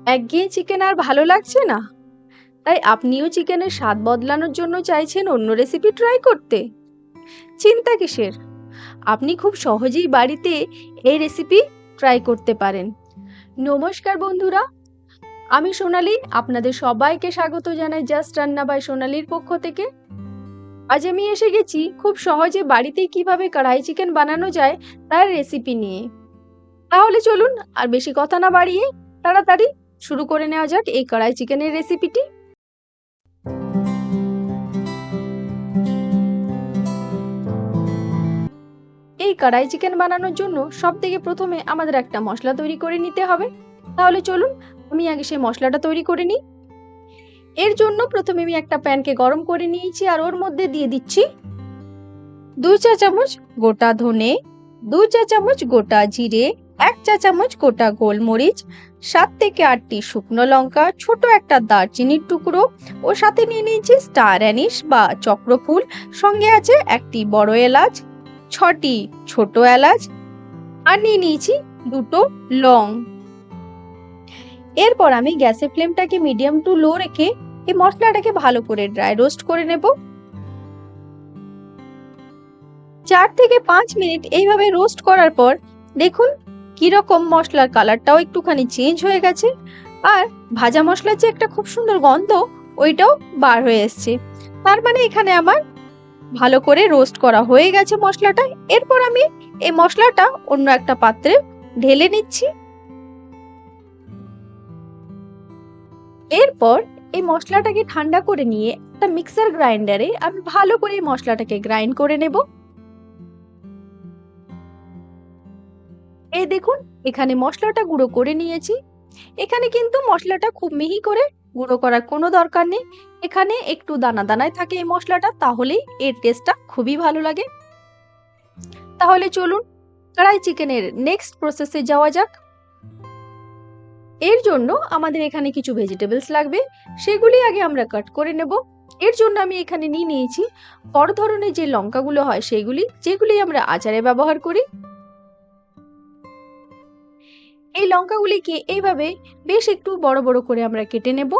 একঘেয়ে চিকেন আর ভালো লাগছে না, তাই আপনিও চিকেনের স্বাদ বদলানোর জন্য চাইছেন অন্য রেসিপি ট্রাই করতে? চিন্তা কিসের, আপনি খুব সহজেই বাড়িতে এই রেসিপি ট্রাই করতে পারেন। নমস্কার বন্ধুরা, আমি সোনালি, আপনাদের সবাইকে স্বাগত জানাই জাস্ট রান্না বাই সোনালির পক্ষ থেকে। আজ আমি এসে গেছি খুব সহজে বাড়িতেই কিভাবে কড়াই চিকেন বানানো যায় তার রেসিপি নিয়ে। তাহলে চলুন আর বেশি কথা না বাড়িয়ে তাড়াতাড়ি শুরু করে নেওয়া যাক এই কড়াই চিকেনের রেসিপিটি। এই কড়াই চিকেন বানানোর জন্য সবথেকে প্রথমে আমাদের একটা মশলা তৈরি করে নিতে হবে। তাহলে চলুন আমি আগে সেই মশলাটা তৈরি করে নিই। এর জন্য প্রথমে আমি একটা প্যানকে গরম করে নিয়েছি আর ওর মধ্যে দিয়ে দিচ্ছি 2 চা চামচ গোটা ধনে, 2 চা চামচ গোটা জিরে, 1 চা চামচ গোটা গোলমরিচ, 7 থেকে 8টি শুকনো লঙ্কা, ছোট একটা দারচিনির টুকরো ও সাথে নিয়ে নিয়েছি স্টার অ্যানিস বা চক্রফুল, সঙ্গে আছে একটি বড় এলাচ, 6টি ছোট এলাচ আর নিয়ে নিয়েছি 2টো লং। এরপর আমি গ্যাসের ফ্লেমটাকে মিডিয়াম টু লো রেখে এই মশলাটাকে ভালো করে ড্রাই রোস্ট করে নেব। 4 থেকে 5 মিনিট এইভাবে রোস্ট করার পর দেখুন কিরকম মশলার কালারটাও একটুখানি চেঞ্জ হয়ে গেছে আর ভাজা মশলার যে একটা খুব সুন্দর গন্ধ ওইটাও বার হয়ে এসছে। তার মানে এখানে আমার ভালো করে রোস্ট করা হয়ে গেছে মশলাটা। এরপর আমি এই মশলাটা অন্য একটা পাত্রে ঢেলে নিচ্ছি। এরপর এই মশলাটাকে ঠান্ডা করে নিয়ে একটা মিক্সার গ্রাইন্ডারে আমি ভালো করে এই মশলাটাকে গ্রাইন্ড করে নেব। এই দেখুন এখানে মশলাটা গুঁড়ো করে নিয়েছি। এখানে কিন্তু মশলাটা খুব মিহি করে গুঁড়ো করার কোনো দরকার নেই, এখানে একটু দানা দানায় থাকে এই মশলাটা, তাহলেই এর টেস্টটা খুবই ভালো লাগে। তাহলে চলুন কড়াই চিকেনের নেক্সট প্রসেসে যাওয়া যাক। এর জন্য আমাদের এখানে কিছু ভেজিটেবলস লাগবে, সেগুলি আগে আমরা কাট করে নেব। এর জন্য আমি এখানে নিয়ে নিয়েছি বড় ধরনের যে লঙ্কাগুলো হয় সেগুলি, যেগুলি আমরা আচারে ব্যবহার করি। এই লঙ্কাগুলিকে এইভাবে বেশ একটু বড় বড় করে আমরা কেটে নেব।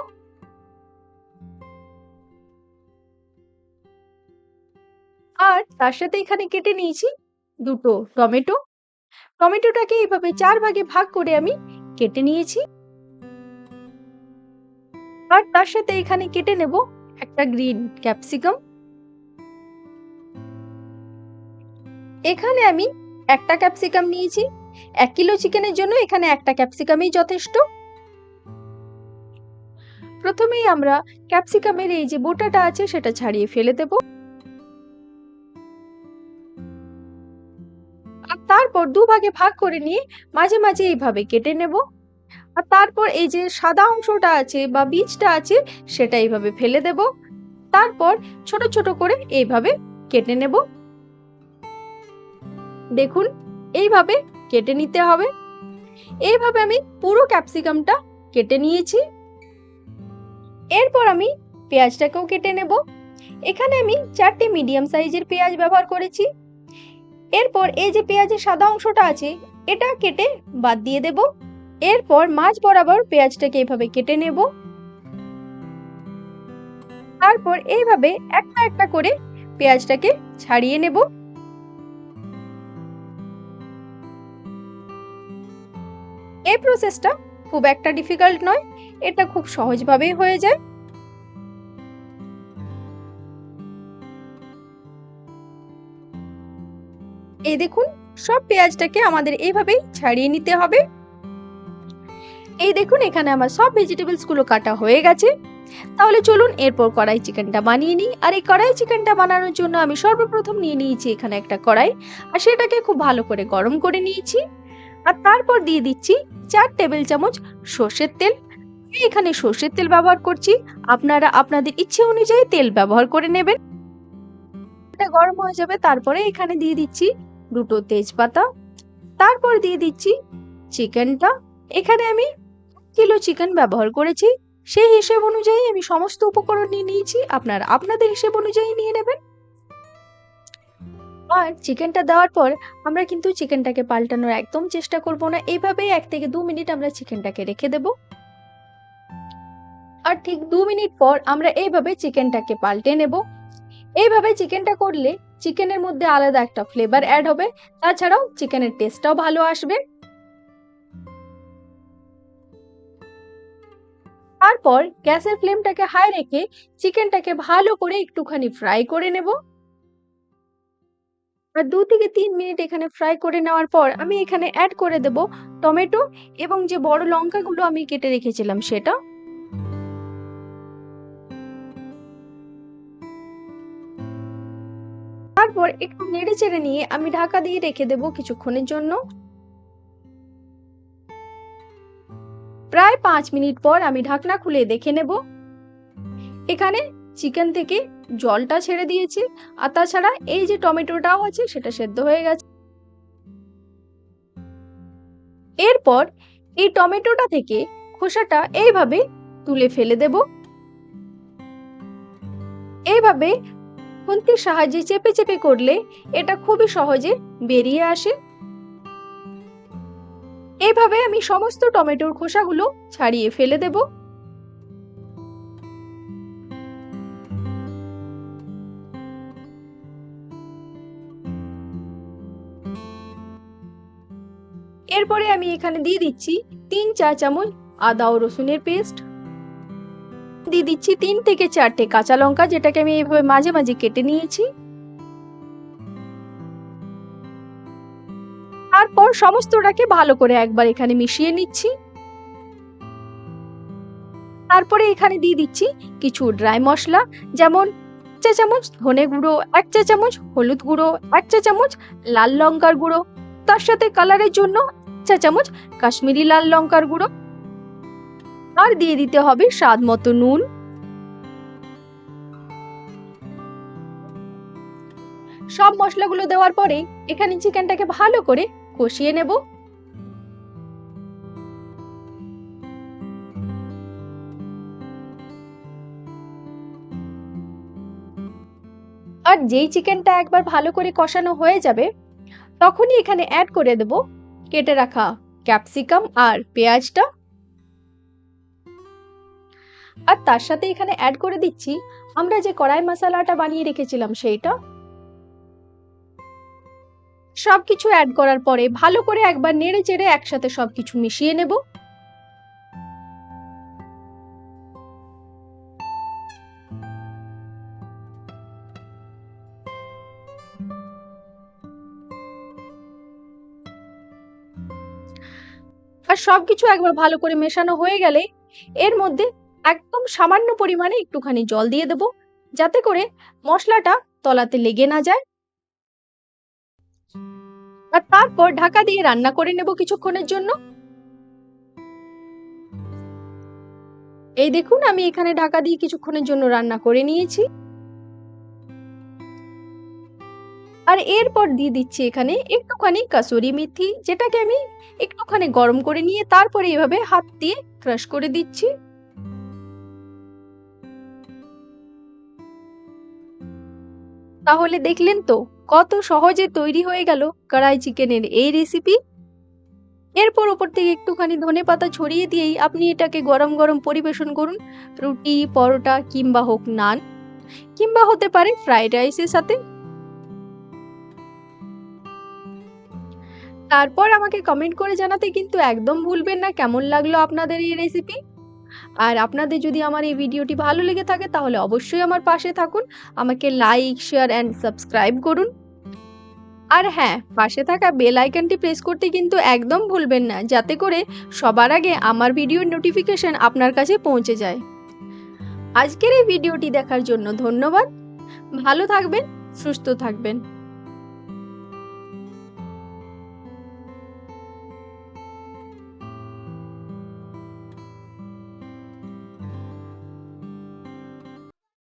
আর তার সাথে এখানে কেটে নিয়েছি 2টো টমেটো। টমেটোটাকে এইভাবে 4 ভাগে ভাগ করে আমি কেটে নিয়েছি। আর তার সাথে এখানে কেটে নেব একটা গ্রিন ক্যাপসিকাম। এখানে আমি একটা ক্যাপসিকাম নিয়েছি, 1 কিলো চিকেনের জন্য এখানে একটা ক্যাপসিকামই যথেষ্ট। প্রথমেই আমরা ক্যাপসিকামের এই যে বোটাটা আছে সেটা ছাড়িয়ে ফেলে দেব। আর তারপর 2 ভাগে ভাগ করে নিয়ে মাঝে মাঝে এইভাবে কেটে নেব। আর তারপর এই যে সাদা অংশটা আছে বা বীজটা আছে সেটা এইভাবে ফেলে দেব। তারপর ছোট ছোট করে এইভাবে কেটে নেব। দেখুন এইভাবে কেটে নিতে হবে। এইভাবে আমি পুরো ক্যাপসিকামটা কেটে নিয়েছি। এরপর আমি পেঁয়াজটাকেও কেটে নেব। এখানে আমি 4টে মিডিয়াম সাইজের পেঁয়াজ ব্যবহার করেছি। এরপর এই যে পেঁয়াজের সাদা অংশটা আছে এটা কেটে বাদ দিয়ে দেব। এরপর মাঝ বরাবর পেঁয়াজটাকে এইভাবে কেটে নেব। তারপর এইভাবে একটা একটা করে পেঁয়াজটাকে ছাড়িয়ে নেব। এই প্রসেসটা খুব একটা ডিফিকাল্ট নয়, এটা খুব সহজভাবেই হয়ে যায়। এই দেখুন সব পেঁয়াজটাকে আমাদের এইভাবেই ছাড়িয়ে নিতে হবে। এই দেখুন এখানে আমার সব ভেজিটেবলস গুলো কাটা হয়ে গেছে। তাহলে চলুন এরপর কড়াই চিকেনটা বানিয়ে নিই। আর এই কড়াই চিকেনটা বানানোর জন্য আমি সর্বপ্রথম নিয়ে নিয়েছি এখানে একটা কড়াই, আর সেটাকে খুব ভালো করে গরম করে নিয়েছি। আর তারপর দিয়ে দিচ্ছি 4 টেবিল চামচ সর্ষের তেল। আমি এখানে সর্ষের তেল ব্যবহার করছি, আপনারা আপনাদের ইচ্ছে অনুযায়ী তেল ব্যবহার করে নেবেন। এটা গরম হয়ে যাবে, তারপরে এখানে দিয়ে দিচ্ছি 2টো তেজপাতা। তারপর দিয়ে দিচ্ছি চিকেনটা। এখানে আমি 1 কিলো চিকেন ব্যবহার করেছি, সেই হিসেব অনুযায়ী আমি সমস্ত উপকরণ নিয়ে নিয়েছি, আপনারা আপনাদের হিসেব অনুযায়ী নিয়ে নেবেন। আর চিকেনটা দেওয়ার পর আমরা কিন্তু চিকেনটাকে পাল্টানোর একদম চেষ্টা করব না, এইভাবেই 1 থেকে 2 মিনিট আমরা চিকেনটাকে রেখে দেব। আর ঠিক 2 মিনিট পর আমরা এইভাবে চিকেনটাকে পাল্টে নেব। এইভাবে চিকেনটা করলে চিকেনের মধ্যে আলাদা একটা ফ্লেভার অ্যাড হবে, তাছাড়াও চিকেনের টেস্টটাও ভালো আসবে। তারপর গ্যাসের ফ্লেমটাকে হাই রেখে চিকেনটাকে ভালো করে একটুখানি ফ্রাই করে নেব। আর 2 থেকে 3 মিনিট এখানে ফ্রাই করে নেওয়ার পর আমি এখানে অ্যাড করে দেব টমেটো এবং যে বড় লঙ্কাগুলো আমি কেটে রেখেছিলাম সেটা। তারপর একটু নেড়ে চেড়ে নিয়ে আমি ঢাকা দিয়ে রেখে দেব কিছুক্ষণের জন্য। প্রায় 5 মিনিট পর আমি ঢাকনা খুলে দেখে নেব। এখানে চিকেন থেকে জলটা ছেড়ে দিয়েছি, আর তাছাড়া এই যে টমেটোটাও আছে সেটা সেদ্ধ হয়ে গেছে। এরপর এই টমেটোটা থেকে খোসাটা এইভাবে তুলে ফেলে দেব। এইভাবে খুন্তির সাহায্যে চেপে চেপে করলে এটা খুবই সহজে বেরিয়ে আসে। এইভাবে আমি সমস্ত টমেটোর খোসাগুলো ছাড়িয়ে ফেলে দেব। এরপরে আমি এখানে দিয়ে দিচ্ছি 3 চা চামচ আদা ও রসুনের পেস্ট, দিয়ে দিচ্ছি 3 থেকে 4টে কাঁচা লঙ্কা, যেটাকে আমি এইভাবে মাঝে মাঝে কেটে নিয়েছি। তারপর সমস্তটাকে ভালো করে একবার এখানে মিশিয়ে নিচ্ছি। তারপরে এখানে দিয়ে দিচ্ছি কিছু ড্রাই মশলা, যেমন 1 চা চামচ ধনে গুঁড়ো, 1 চা চামচ হলুদ গুঁড়ো, 1 চা চামচ লাল লঙ্কার গুঁড়ো, তার সাথে কালারের জন্য 1 চা চামচ কাশ্মীরি লাল লঙ্কার গুঁড়ো, আর দিয়ে দিতে হবে স্বাদ মতো নুন। সব মশলাগুলো দেওয়ার পরে এখানে চিকেনটাকে ভালো করে কষিয়ে নেব। আর যেই চিকেনটা একবার ভালো করে কষানো হয়ে যাবে তখনই এখানে অ্যাড করে দেব কেটে রাখা ক্যাপসিকাম আর পেঁয়াজটা, আর তার সাথে এখানে অ্যাড করে দিচ্ছি আমরা যে কড়াই মশলাটা বানিয়ে রেখেছিলাম সেইটা। সবকিছু অ্যাড করার পরে ভালো করে একবার নেড়ে চেড়ে একসাথে সবকিছু মিশিয়ে নেব। আর সবকিছু একবার ভালো করে মেশানো হয়ে গেলে এর মধ্যে একদম সামান্য পরিমাণে একটুখানি জল দিয়ে দেব, যাতে করে মশলাটা তলাতে লেগে না যায়। আর তারপর ঢাকা দিয়ে রান্না করে নেব কিছুক্ষণের জন্য। এই দেখুন আমি এখানে ঢাকা দিয়ে কিছুক্ষণের জন্য রান্না করে নিয়েছি। আর এরপর দিয়ে দিচ্ছি এখানে একটুখানি কাসুরি মেথি, যেটাকে আমি একটুখানি গরম করে নিয়ে তারপরে এভাবে হাত দিয়ে ক্রাশ করে দিচ্ছি। তাহলে দেখলেন তো কত সহজে তৈরি হয়ে গেল কড়াই চিকেনের এই রেসিপি। এরপর উপর থেকে একটুখানি ধনেপাতা ছড়িয়ে দিয়েই আপনি এটাকে গরম গরম পরিবেশন করুন, রুটি, পরোটা কিংবা হোক নান, কিংবা হতে পারে ফ্রাইড রাইসের সাথে। তারপর আমাকে কমেন্ট করে জানাতে কিন্তু একদম ভুলবেন না কেমন লাগলো আপনাদের এই রেসিপি। আর আপনাদের যদি আমার এই ভিডিওটি ভালো লেগে থাকে তাহলে অবশ্যই আমার পাশে থাকুন, আমাকে লাইক, শেয়ার অ্যান্ড সাবস্ক্রাইব করুন। আর হ্যাঁ, পাশে থাকা বেল আইকনটি প্রেস করতে কিন্তু একদম ভুলবেন না, যাতে করে সবার আগে আমার ভিডিওর নোটিফিকেশন আপনার কাছে পৌঁছে যায়। আজকের এই ভিডিওটি দেখার জন্য ধন্যবাদ। ভালো থাকবেন, সুস্থ থাকবেন।